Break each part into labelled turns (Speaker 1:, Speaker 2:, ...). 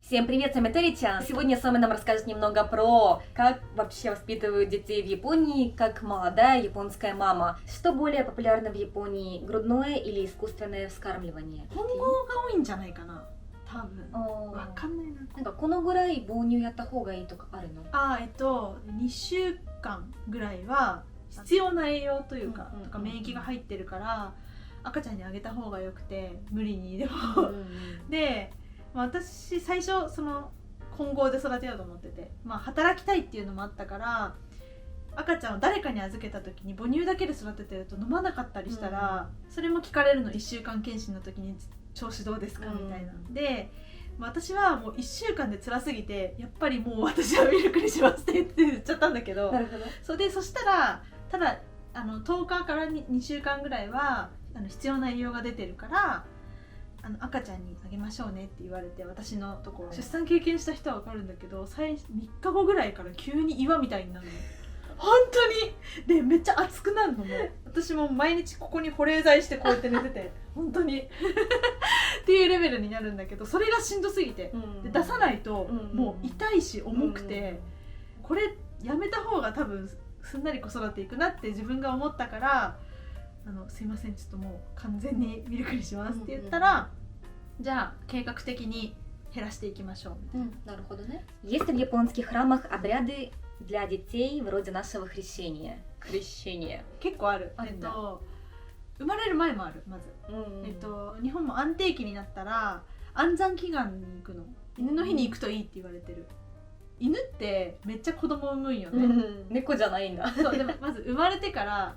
Speaker 1: Всем привет, с вами Терича. Сегодня Сами нам расскажет немного про как вообще воспитывают детей в Японии, как молодая японская мама. Что более популярно в Японии, грудное или искусственное вскармливание?
Speaker 2: 混合が多いんじゃないかな多分。わかんないな。
Speaker 1: なんかこのぐらい母乳やった方がいいとかあるの？2
Speaker 2: 週間ぐらいは必要な栄養というか、
Speaker 1: うんうんうん
Speaker 2: とか免疫が入ってるから赤ちゃんにあげた方がよくて、無理にでもで、私最初その混合で育てようと思ってて、働きたいっていうのもあったから赤ちゃんを誰かに預けた時に母乳だけで育ててると飲まなかったりしたら、それも聞かれるの。1週間検診の時に調子どうですかみたいな。で私はもう1週間で辛すぎて、やっぱりもう私はミルクにしますって言っちゃったんだけど、
Speaker 1: なるほど。
Speaker 2: そしたらただ10日から 2週間ぐらいは必要な栄養が出てるから赤ちゃんにあげましょうねって言われて、私のとこ出産経験した人は分かるんだけど、3日後ぐらいから急に岩みたいになるの。本当にでめっちゃ熱くなるの。もう私も毎日ここに保冷剤してこうやって寝てて本当にっていうレベルになるんだけど、それがしんどすぎて、で出さないともう痛いし重くて、これやめた方が多分すんなり子育ていくなって自分が思ったから、すいませんちょっともう完全にミルクにしますって言ったら、じゃあ計画的に減らしていきましょうみたいな。
Speaker 1: なるほどね。Есть ли в японских храмах обряды для детей вроде нашего крещения? Крещение.
Speaker 2: 結構ある。生まれる前もある。まず、日本も安定期になったら安産祈願に行くの。犬の日に行くといいって言われてる。犬ってめっちゃ子供産むんよね。
Speaker 1: 猫じゃないんだ。
Speaker 2: そうでもまず生まれてから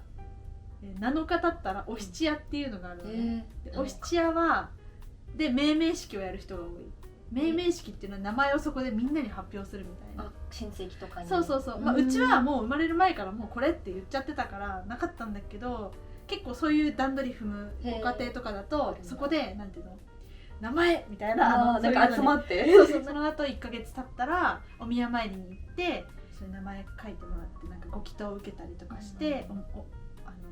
Speaker 2: 7日経ったらお七夜っていうのがあるのね。でお七夜はで命名式をやる人が多い。命名式っていうのは名前をそこでみんなに発表するみたいな。
Speaker 1: 親戚とかに。
Speaker 2: そう、うちはもう生まれる前からもうこれって言っちゃってたからなかったんだけど、結構そういう段取り踏むご家庭とかだとそこでなんていうの名前みたいな
Speaker 1: なんか集まって
Speaker 2: その後1ヶ月経ったらお宮参りに行ってそういう名前書いてもらってなんかご祈祷を受けたりとかして、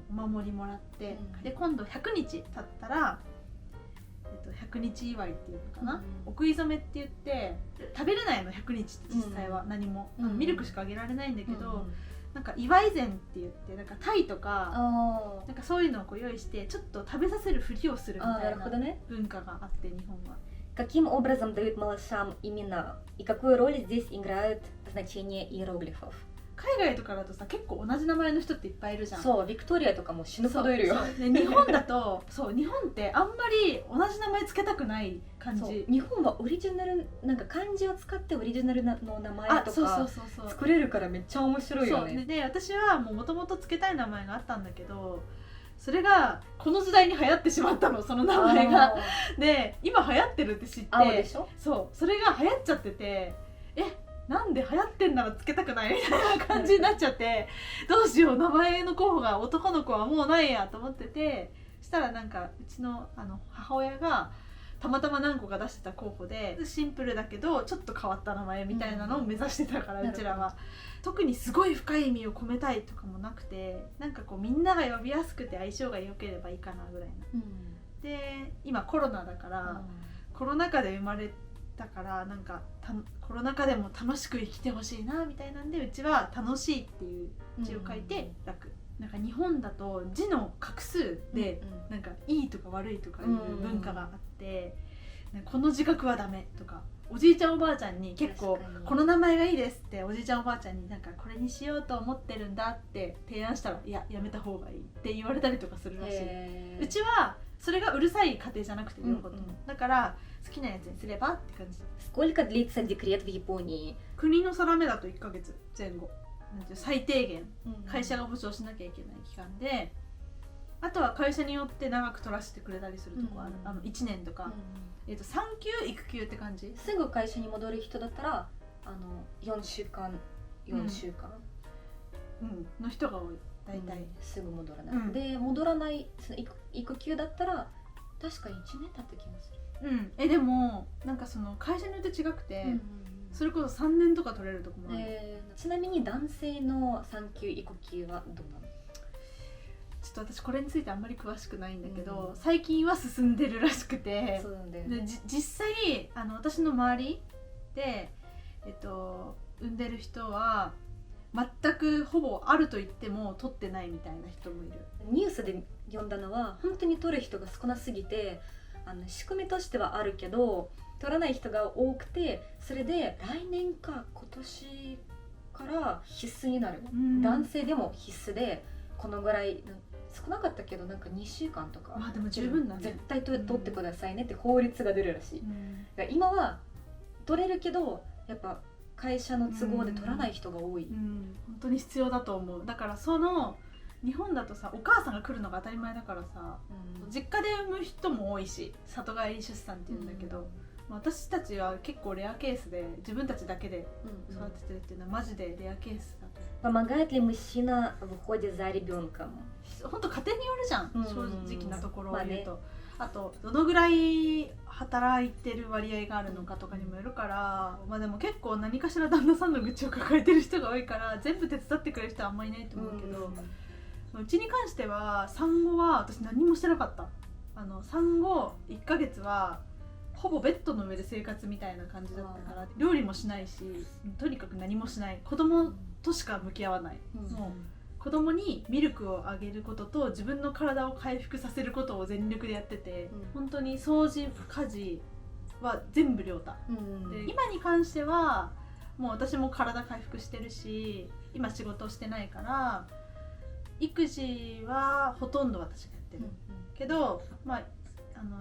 Speaker 2: お守りもらって、で今度100日経ったら100日祝いっていうのかな、お食い初めって言って食べれないの100日って実際は何も、ミルクしかあげられないんだけど、なんか祝い膳って言ってなんかタイとかなんかそういうのをこう用意してちょっと食べさせるふりをするみたいな文化があって、日本は。
Speaker 1: Каким образом дают малышам имена и какую роль здесь играют значения иероглифов?
Speaker 2: 海外とかだとさ結構同じ名前の人っていっぱいいるじゃん。
Speaker 1: そう、ビクトリアとかも死ぬほどいるよ。
Speaker 2: 日本だとそう日本ってあんまり同じ名前つけたくない感じ。
Speaker 1: 日本はオリジナルなんか漢字を使ってオリジナルの名前とか作れるからめっちゃ面白いよね。
Speaker 2: で私はもともとつけたい名前があったんだけど、それがこの時代に流行ってしまったの、その名前が。で今流行ってるって知って、
Speaker 1: 青でしょ。
Speaker 2: そうそれが流行っちゃってて、なんで流行ってんならつけたくないみたいな感じになっちゃって、どうしよう名前の候補が男の子はもうないやと思ってて、したらなんかうちの母親がたまたま何個か出してた候補でシンプルだけどちょっと変わった名前みたいなのを目指してたから、うちらは特にすごい深い意味を込めたいとかもなくて、なんかこうみんなが呼びやすくて相性が良ければいいかなぐらいな。で今コロナだから、コロナ禍で生まれだからなんかコロナ禍でも楽しく生きてほしいなみたいなんで、うちは楽しいっていう字を書いて楽。なんか日本だと字の画数でなんかいいとか悪いとかいう文化があって、この字画はダメとか、おじいちゃんおばあちゃんに結構この名前がいいですっておじいちゃんおばあちゃんになんかこれにしようと思ってるんだって提案したら、いややめた方がいいって言われたりとかするらしい。うちはそれがうるさい家庭じゃなくて両方とも、だから好きなやつにすればって感じ。
Speaker 1: Сколько длится декрет в Японии?
Speaker 2: 国の定めだと1ヶ月前後。最低限会社が保証しなきゃいけない期間で、あとは会社によって長く取らせてくれたりするとこある。1年とか、産休育休って感じ。
Speaker 1: すぐ会社に戻る人だったら4週間
Speaker 2: の人が多い大体、
Speaker 1: すぐ戻らない、で戻らないその育休だったら確か1年経った気がする。
Speaker 2: でもなんかその会社によって違くて、それこそ3年とか取れるとこもある。
Speaker 1: ちなみに男性の産休育休はどうなの？
Speaker 2: ちょっと私これについてあんまり詳しくないんだけど、最近は進んでるらしくて、
Speaker 1: そうなんだよね。
Speaker 2: 実際私の周りで、産んでる人は全くほぼあると言っても取ってないみたいな人もいる。
Speaker 1: ニュースで読んだのは本当に取る人が少なすぎて、仕組みとしてはあるけど取らない人が多くて、それで来年か今年から必須になる、男性でも必須で、このぐらい少なかったけどなんか2週間とか、
Speaker 2: まあでも十分だね。
Speaker 1: 絶対取ってくださいねって法律が出るらしい、だから今は取れるけどやっぱ会社の都合で取らない人が多い、
Speaker 2: 本当に必要だと思う。だから日本だとさ、お母さんが来るのが当たり前だからさ、実家で産む人も多いし、里帰り出産っていうんだけど、私たちは結構レアケースで自分たちだけで育ててるっていうのはマジでレアケースだと。
Speaker 1: Помогает ли мужчина в уходе за ребенком?
Speaker 2: 本当家庭によるじゃん、正直なところを言うと、
Speaker 1: まあね、
Speaker 2: あとどのぐらい働いてる割合があるのかとかにもよるから、まあでも結構何かしら旦那さんの愚痴を抱えてる人が多いから全部手伝ってくれる人はあんまりいないと思うけど、うちに関しては産後は私何もしてなかった。産後1ヶ月はほぼベッドの上で生活みたいな感じだったから、料理もしないし、とにかく何もしない、子供としか向き合わない、もう子供にミルクをあげることと自分の体を回復させることを全力でやってて、本当に掃除家事は全部亮太、で今に関してはもう私も体回復してるし、今仕事してないから育児はほとんど私がやってる、けどまあ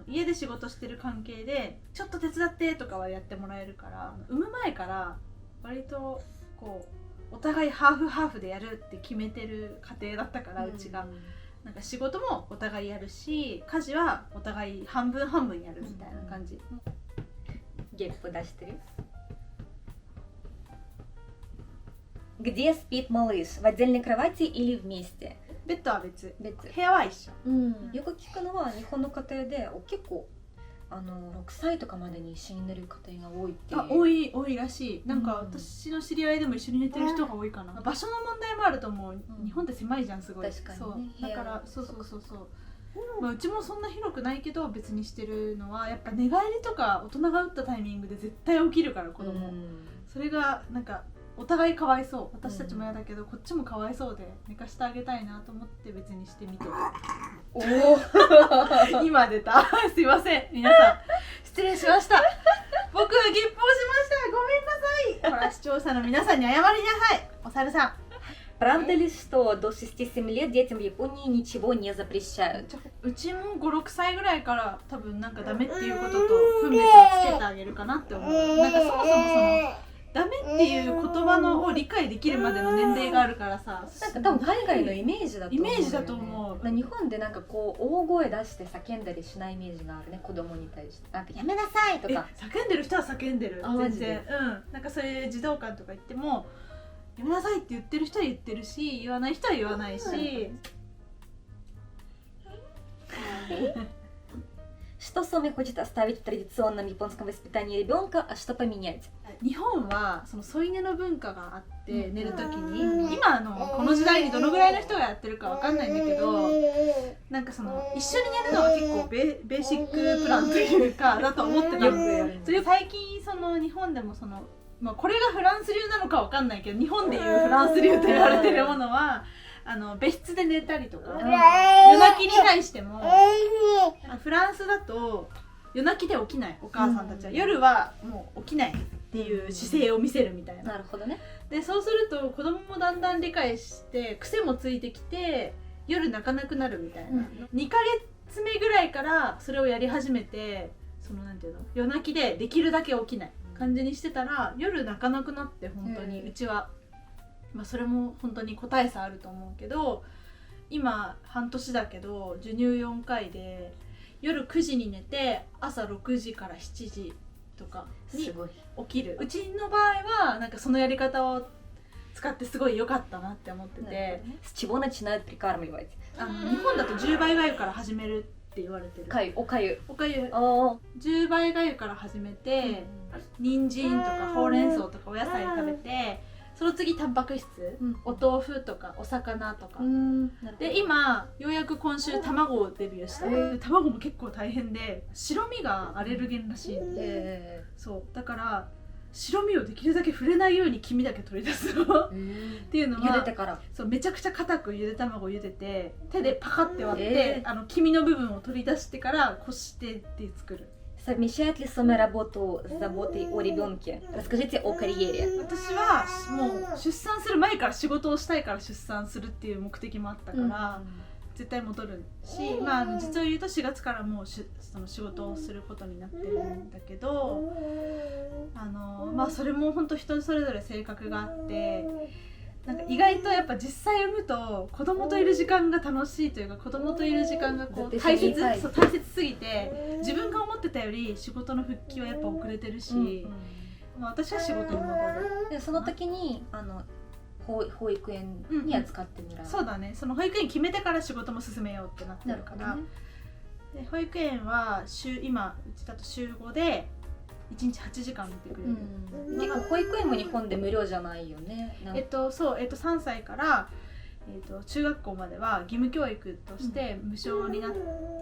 Speaker 2: 家で仕事してる関係でちょっと手伝ってとかはやってもらえるから、産む前から割とこうお互いハーフハーフでやるって決めてる家庭だったから、うちがなんか仕事もお互いやるし、家事はお互い半分半分やるみたいな感じ。
Speaker 1: ゲップ出してる。Где спит малыш? В отдельной кровати или вместе?
Speaker 2: ベッドは別、
Speaker 1: 別。
Speaker 2: 部屋は一緒。
Speaker 1: よく聞くのは日本の家庭で結構6歳とかまでに一緒に寝る家庭が多いっていう。
Speaker 2: 多いらしい。なんか私の知り合いでも一緒に寝てる人が多いかな。場所の問題もあると思う。日本って狭いじゃん、すごい。
Speaker 1: 確かに、ね、
Speaker 2: そうだからそう、まあ、うちもそんな広くないけど別にしてるのはやっぱ寝返りとか大人が打ったタイミングで絶対起きるから子供、それがなんかお互いかわいそう。私たちも嫌だけど、こっちもかわいそうで寝かしてあげたいなと思って別にしてみてる。今出たすいません皆さん、失礼しました。僕ゲップをしました、ごめんなさい。ほら視聴者の皆さんに謝りなさい。お猿さん。
Speaker 1: Правда ли, что до 6-7 лет детям в Японии ничего не запрещают?
Speaker 2: うちも5、6歳ぐらいから多分なんかダメっていうことと分別をつけてあげるかなって思う。なんかそもそもダメっていう言葉を理解できるまでの年齢があるからさ、
Speaker 1: なんか多分海外のイメージだと思う、ね、
Speaker 2: イメージだと思う。
Speaker 1: 日本でなんかこう大声出して叫んだりしないイメージがあるね、子供に対して。なんかやめなさいとか。
Speaker 2: 叫んでる人は叫んでる、全然。なんかそういう児童館とか行ってもやめなさいって言ってる人は言ってるし、言わない人は言わないし。
Speaker 1: Что Соми хочет оставить в традиционном японском воспитании ребенка, а что поменять?
Speaker 2: 日本はその添い寝の文化があって、寝るときに今この時代にどのぐらいの人がやってるかわかんないんだけど、なんかその一緒に寝るのは結構ベーシックプランというかだと思ってたの。最近その日本でもまあ、これがフランス流なのかわかんないけど、日本でいうフランス流と言われてるものは別室で寝たりとか、夜泣きに対してもフランスだと夜泣きで起きないお母さんたちは、夜はもう起きないっていう姿勢を見せるみたいな。
Speaker 1: なるほどね。
Speaker 2: でそうすると子供もだんだん理解して癖もついてきて夜泣かなくなるみたいな、2ヶ月目ぐらいからそれをやり始めて、なんていうの、夜泣きでできるだけ起きない感じにしてたら夜泣かなくなって、本当にうちは、まあ、それも本当に個体差あると思うけど、今半年だけど授乳4回で夜9時に寝て朝6時から7時とかに起きる。うちの場合はなんかそのやり方を使ってすごい良かったなって思ってて、
Speaker 1: С чего начинают прикармливать?
Speaker 2: 日本だと10倍がゆから始めるって言われてる。おかゆ10倍がゆから始めて、人参とかほうれん草とかお野菜食べて、その次タンパク質、お豆腐とかお魚とかで、今ようやく今週卵をデビューした。卵も結構大変で白身がアレルゲンらしいんで、そうだから白身をできるだけ触れないように黄身だけ取り出すのっていうのは
Speaker 1: 茹でてから。
Speaker 2: そうめちゃくちゃ固くゆで卵を茹でて手でパカって割って、黄身の部分を取り出してからこしてって作る。
Speaker 1: Совмещает ли Соме работу с заботой о ребенке? Расскажите о карьере.
Speaker 2: 私はもう出産する前から仕事をしたいから出産するっていう目的もあったから、絶対戻るし、まあ実を言うと4月からもうその仕事をすることになってるんだけど、まあそれも本当人それぞれ性格があって、なんか意外とやっぱ実際産むと子供といる時間が楽しいというか、子供といる時間がこう大切すぎて、自分が思ってたより仕事の復帰はやっぱ遅れてるし、まあ私は仕事に戻る。
Speaker 1: でその時に保育園に扱ってもらう。
Speaker 2: そうだね。その保育園決めてから仕事も進めようってなってるから。で保育園は今うちだと週5で1日8時間見てくれる。
Speaker 1: 結構保育園も日本で無料じゃないよね。
Speaker 2: 3歳から、中学校までは義務教育として無償に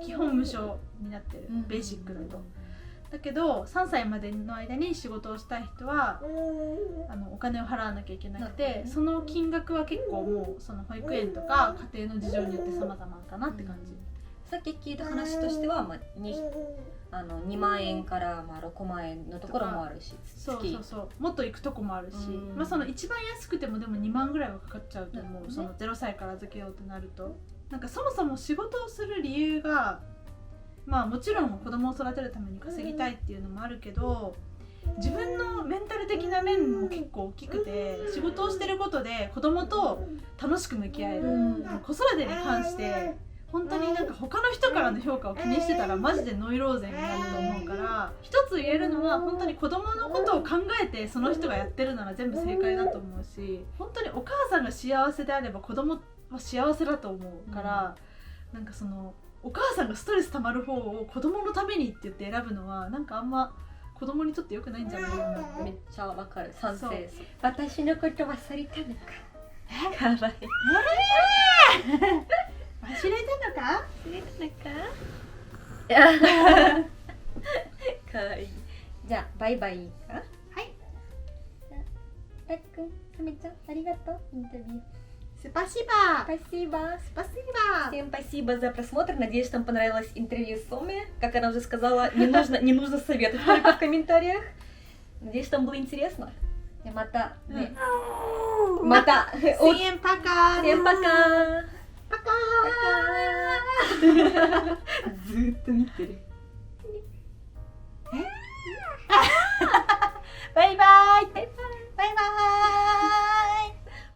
Speaker 2: 基本無償になってる、ベーシックだと。だけど3歳までの間に仕事をしたい人はお金を払わなきゃいけなくて、その金額は結構もうその保育園とか家庭の事情によって様々かなって感じ。
Speaker 1: さっき聞いた話としては、2万円から6万円のところもあるし、
Speaker 2: そうもっと行くとこもあるし、まあその一番安くてもでも2万ぐらいはかかっちゃうと思う、その0歳から預けようとなると。なんかそもそも仕事をする理由が、まあもちろん子供を育てるために稼ぎたいっていうのもあるけど、自分のメンタル的な面も結構大きくて、仕事をしてることで子供と楽しく向き合える。子育てに関して本当になんか他の人からの評価を気にしてたらマジでノイローゼになると思うから、一つ言えるのは本当に子供のことを考えてその人がやってるなら全部正解だと思うし、本当にお母さんが幸せであれば子供は幸せだと思うから、なんかそのお母さんがストレス溜まる方を子供のためにって言って選ぶのはなんかあんま子供にとって良くないんじゃないかな。
Speaker 1: めっちゃわかる。賛成。私のこと忘れたのか。かわいい。
Speaker 2: 忘れたのか？
Speaker 1: かわいい。じゃあバイバイか？はい。たっくん、さめちゃん、ありがとう。インタビュー。
Speaker 2: Спасибо.
Speaker 1: Всем спасибо за просмотр. Надеюсь, что вам понравилось интервью с Соми. Как она уже сказала, не нужно советовать только в комментариях. Надеюсь, что вам было интересно. Мата.
Speaker 2: Всем пока.
Speaker 1: Всем пока. Пока. ずっと見てる。
Speaker 2: バイバイ。